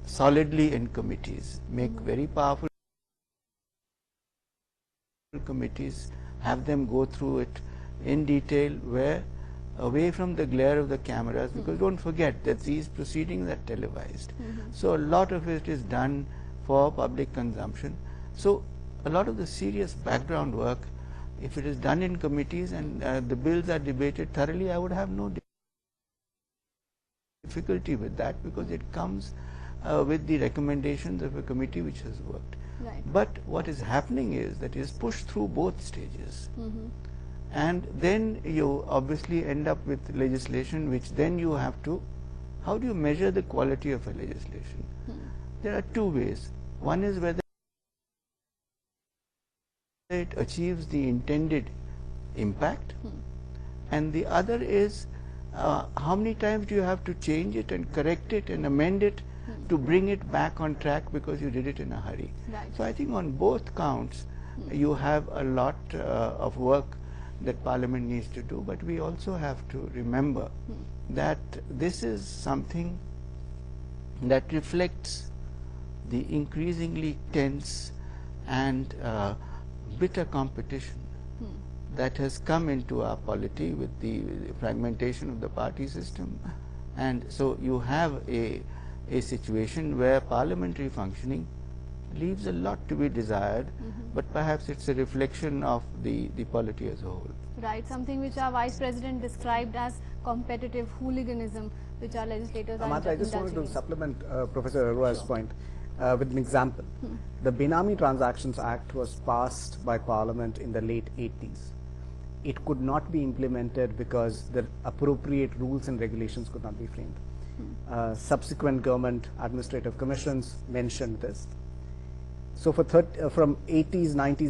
solidly in committees, make very powerful committees, have them go through it in detail, where away from the glare of the cameras, because don't forget that these proceedings are televised. So a lot of it is done for public consumption. So a lot of the serious background work, if it is done in committees and the bills are debated thoroughly, I would have no difficulty with that, because it comes with the recommendations of a committee which has worked. Right. But what is happening is that it is pushed through both stages. And then you obviously end up with legislation which then you have to, how do you measure the quality of a legislation? There are two ways. One is whether it achieves the intended impact, and the other is how many times do you have to change it and correct it and amend it to bring it back on track because you did it in a hurry. Right. So I think on both counts you have a lot of work that Parliament needs to do, but we also have to remember that this is something that reflects the increasingly tense and bitter competition that has come into our polity with the fragmentation of the party system. And so you have a situation where parliamentary functioning leaves a lot to be desired, but perhaps it's a reflection of the polity as a whole. Right, something which our Vice President described as competitive hooliganism, which our legislators are I just wanted to indulging in. supplement Professor Arora's point with an example. The Benami Transactions Act was passed by Parliament in the late 80s. It could not be implemented because the appropriate rules and regulations could not be framed. Subsequent government administrative commissions mentioned this. So for from 80s, 90s,